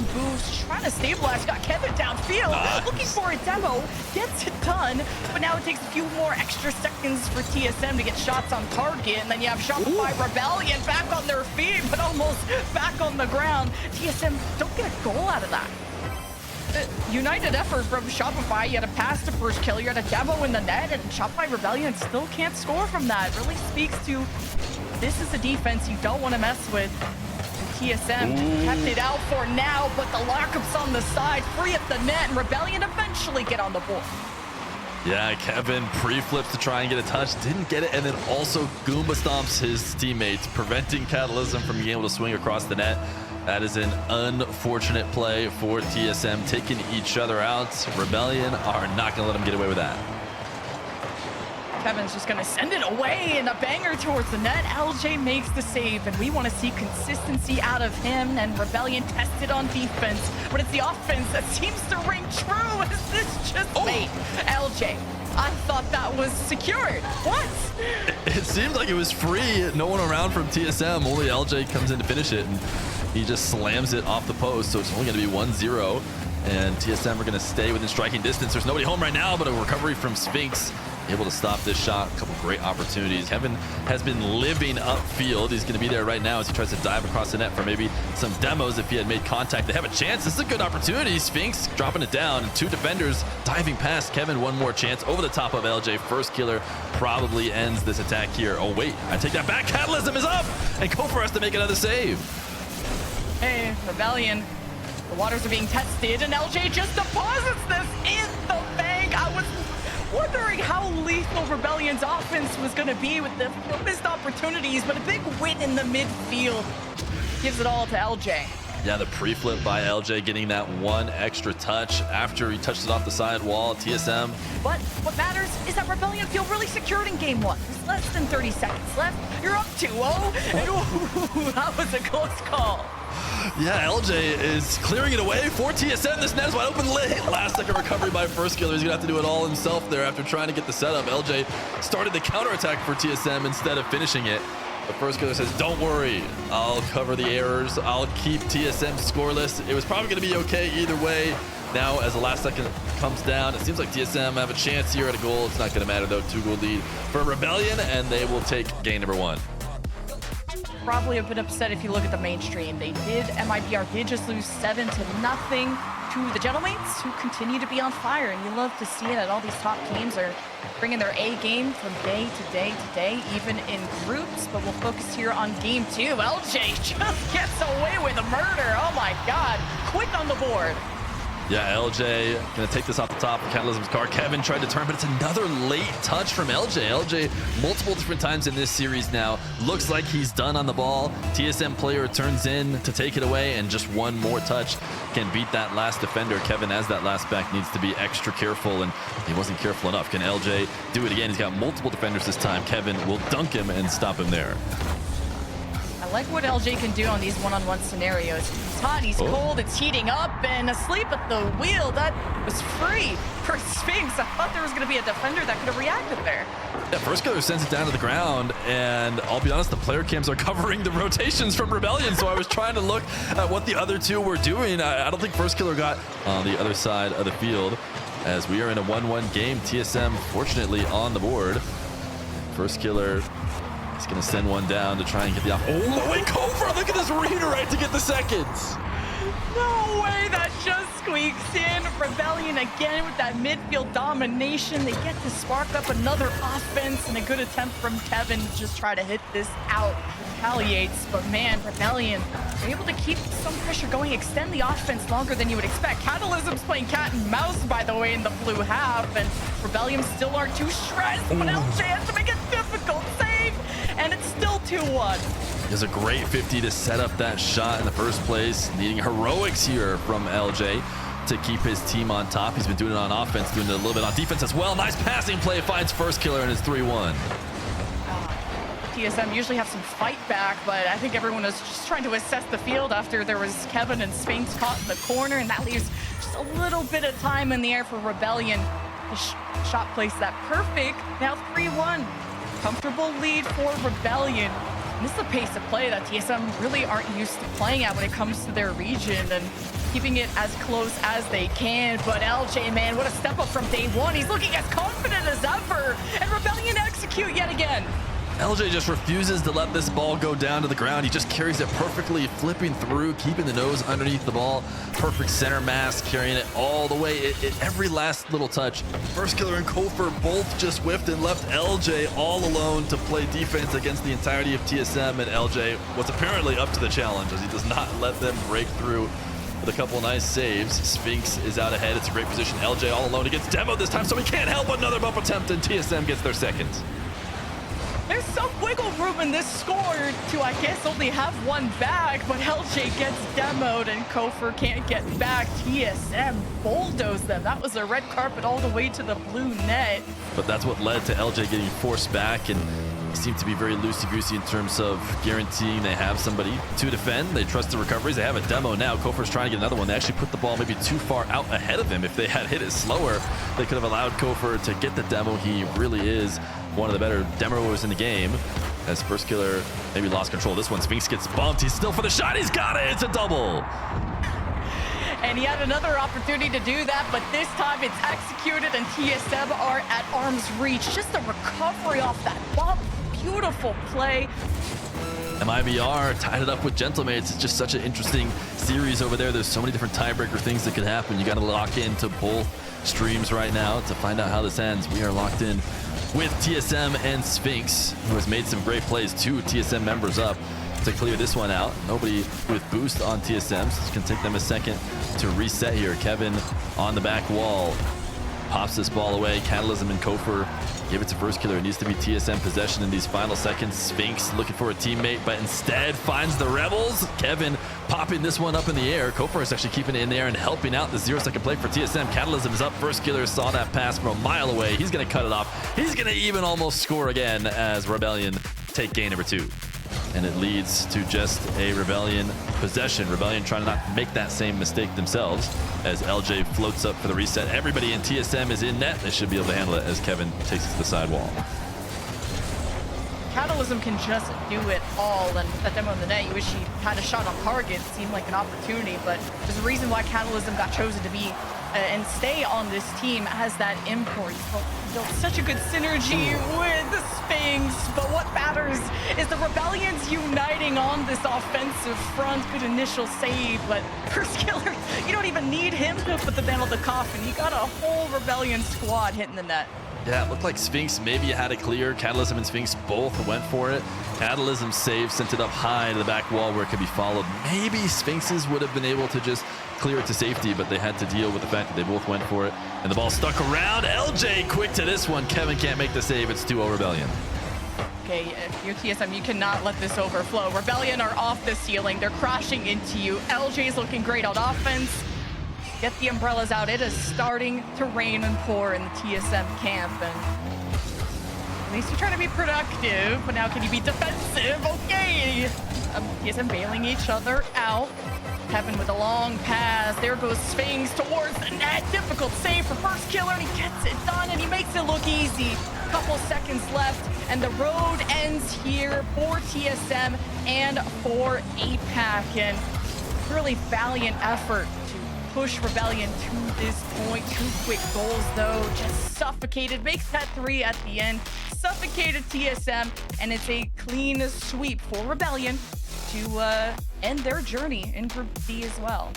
on boost, trying to stabilize. Got Kevin downfield, looking for a demo, gets it done, but now it takes a few more extra seconds for TSM to get shots on target, and then you have Shopify Rebellion back on their feet, but almost back on the ground. TSM don't get a goal out of that. United effort from Shopify. You had a pass to first kill, you had a demo in the net, and Shopify Rebellion still can't score from that. Really speaks to this is a defense you don't want to mess with. And TSM kept it out for now, but the lockup's on the side, free at the net, and Rebellion eventually get on the board. Yeah, Kevin pre-flips to try and get a touch, didn't get it, and then also Goomba stomps his teammates, preventing Catalysm from being able to swing across the net. That is an unfortunate play for TSM, taking each other out. Rebellion are not going to let them get away with that. Kevin's just going to send it away in a banger towards the net. LJ makes the save, and we want to see consistency out of him, and Rebellion tested on defense, but it's the offense that seems to ring true. Is this just fate? LJ, I thought that was secured. What? It seemed like it was free. No one around from TSM. Only LJ comes in to finish it, and he just slams it off the post, so it's only going to be 1-0, and TSM are going to stay within striking distance. There's nobody home right now, but a recovery from Sphinx able to stop this shot. A couple great opportunities. Kevin has been living upfield. He's going to be there right now as he tries to dive across the net for maybe some demos. If he had made contact, they have a chance. This is a good opportunity. Sphinx dropping it down, and two defenders diving past Kevin. One more chance over the top of LJ. First killer probably ends this attack here. Oh wait, I take that back. Catalysm is up, and go for us to make another save. Hey, Rebellion, the waters are being tested, and LJ just deposits this in the bank. I was wondering how lethal Rebellion's offense was going to be with the missed opportunities, but a big win in the midfield gives it all to LJ. Yeah, the pre-flip by LJ, getting that one extra touch after he touched it off the side wall. TSM. But what matters is that Rebellion feel really secured in game one. There's less than 30 seconds left. You're up 2-0, and ooh, that was a close call. Yeah, LJ is clearing it away for TSM. This net is wide open late. Last second recovery by first killer. He's gonna have to do it all himself there after trying to get the setup. LJ started the counterattack for TSM instead of finishing it. The first killer says, don't worry, I'll cover the errors. I'll keep TSM scoreless. It was probably gonna be okay either way. Now, as the last second comes down, it seems like TSM have a chance here at a goal. It's not gonna matter though. 2-goal lead for Rebellion, and they will take game number 1. Probably a bit upset if you look at the mainstream. MIBR did just lose 7-0 to the Gentlemates, who continue to be on fire, and you love to see it at all these top teams are bringing their A game from day to day to day, even in groups. But we'll focus here on game 2. LJ just gets away with a murder. Oh my God, quick on the board. Yeah, LJ gonna take this off the top of Catalysm's car. Kevin tried to turn, but it's another late touch from LJ. LJ, multiple different times in this series now, looks like he's done on the ball. TSM player turns in to take it away, and just one more touch can beat that last defender. Kevin, as that last back, needs to be extra careful, and he wasn't careful enough. Can LJ do it again? He's got multiple defenders this time. Kevin will dunk him and stop him there. I like what LJ can do on these one-on-one scenarios. He's hot, he's cold, it's heating up, and asleep at the wheel. That was free for Sphinx. I thought there was going to be a defender that could have reacted there. Yeah, first killer sends it down to the ground, and I'll be honest, the player cams are covering the rotations from Rebellion, so I was trying to look at what the other two were doing. I don't think first killer got on the other side of the field, as we are in a 1-1 game. TSM, fortunately, on the board. First killer is going to send one down to try and get the off. Oh, wait, Cobra! Look at this redirect to get the seconds. No way, that just squeaks in. Rebellion again with that midfield domination. They get to spark up another offense, and a good attempt from Kevin to just try to hit this out. Retaliates, but man, Rebellion are able to keep some pressure going, extend the offense longer than you would expect. Catalysm's playing cat and mouse, by the way, in the blue half, and Rebellion still aren't too stressed, but LJ has to make a difficult save, and it's still 2-1. There's a great 50 to set up that shot in the first place, needing heroics here from LJ to keep his team on top. He's been doing it on offense, doing it a little bit on defense as well. Nice passing play, finds first killer, and it's 3-1. TSM usually have some fight back, but I think everyone was just trying to assess the field after there was Kevin and Sphinx caught in the corner, and that leaves just a little bit of time in the air for Rebellion. The shot placed that perfect. Now 3-1. Comfortable lead for Rebellion. This is the pace of play that TSM really aren't used to playing at when it comes to their region and keeping it as close as they can. But LJ, man, what a step up from day one. He's looking as confident as ever. And Rebellion execute yet again. LJ just refuses to let this ball go down to the ground. He just carries it perfectly, flipping through, keeping the nose underneath the ball. Perfect center mass, carrying it all the way. Every last little touch. First Killer and Kofer both just whiffed and left LJ all alone to play defense against the entirety of TSM. And LJ was apparently up to the challenge as he does not let them break through with a couple nice saves. Sphinx is out ahead. It's a great position. LJ all alone against Demo this time, so he can't help another bump attempt, and TSM gets their second. There's some wiggle room in this score to, I guess, only have one back, but LJ gets demoed and Kofer can't get back. TSM bulldozed them. That was a red carpet all the way to the blue net. But that's what led to LJ getting forced back, and they seem to be very loosey-goosey in terms of guaranteeing they have somebody to defend. They trust the recoveries. They have a demo now. Kofer's trying to get another one. They actually put the ball maybe too far out ahead of him. If they had hit it slower, they could have allowed Kofer to get the demo. He really is one of the better demoers in the game. As First Killer maybe lost control. This one, Sphinx gets bumped. He's still for the shot. He's got it. It's a double. And he had another opportunity to do that, but this time it's executed and TSM are at arm's reach. Just a recovery off that bump. Beautiful play. MIBR tied it up with Gentlemates. It's just such an interesting series over there. There's so many different tiebreaker things that could happen. You got to lock into both streams right now to find out how this ends. We are locked in with TSM and Sphinx, who has made some great plays. 2 TSM members up to clear this one out. Nobody with boost on TSM, so it's going to take them a second to reset here. Kevin on the back wall pops this ball away. Catalysm and Kofer give it to First Killer. It needs to be TSM possession in these final seconds. Sphinx looking for a teammate, but instead finds the Rebels. Kevin popping this one up in the air. Kofer is actually keeping it in there and helping out the 0-second play for TSM. Catalysm is up. First Killer saw that pass from a mile away. He's going to cut it off. He's going to even almost score again as Rebellion take game number 2. And it leads to just a Rebellion possession. Rebellion trying to not make that same mistake themselves as LJ floats up for the reset. Everybody in TSM is in net. They should be able to handle it as Kevin takes it to the sidewall. Catalysm can just do it all, and that demo in the net, you wish he had a shot on target. It seemed like an opportunity, but there's a reason why Catalysm got chosen to be and stay on this team as that import. He built such a good synergy with the Sphinx, but what matters is the Rebellions uniting on this offensive front. Good initial save, but First Killer, you don't even need him to put the nail in the coffin. You got a whole Rebellion squad hitting the net. Yeah, it looked like Sphinx maybe had it clear. Catalysm and Sphinx both went for it. Catalysm's save sent it up high to the back wall where it could be followed. Maybe Sphinx's would have been able to just clear it to safety, but they had to deal with the fact that they both went for it. And the ball stuck around. LJ quick to this one. Kevin can't make the save. It's 2-0 Rebellion. Okay, if you're TSM, you cannot let this overflow. Rebellion are off the ceiling. They're crashing into you. LJ's looking great on offense. Get the umbrellas out. It is starting to rain and pour in the TSM camp, and at least you're trying to be productive, but now can you be defensive? Okay. TSM bailing each other out. Kevin with a long pass. There goes Sphinx towards the net. Difficult save for First Killer, and he gets it done, and he makes it look easy. Couple seconds left, and the road ends here for TSM and for APAC, and really valiant effort push Rebellion to this point. 2 quick goals though, just suffocated. Makes that 3 at the end. Suffocated TSM, and it's a clean sweep for Rebellion to end their journey in Group D as well.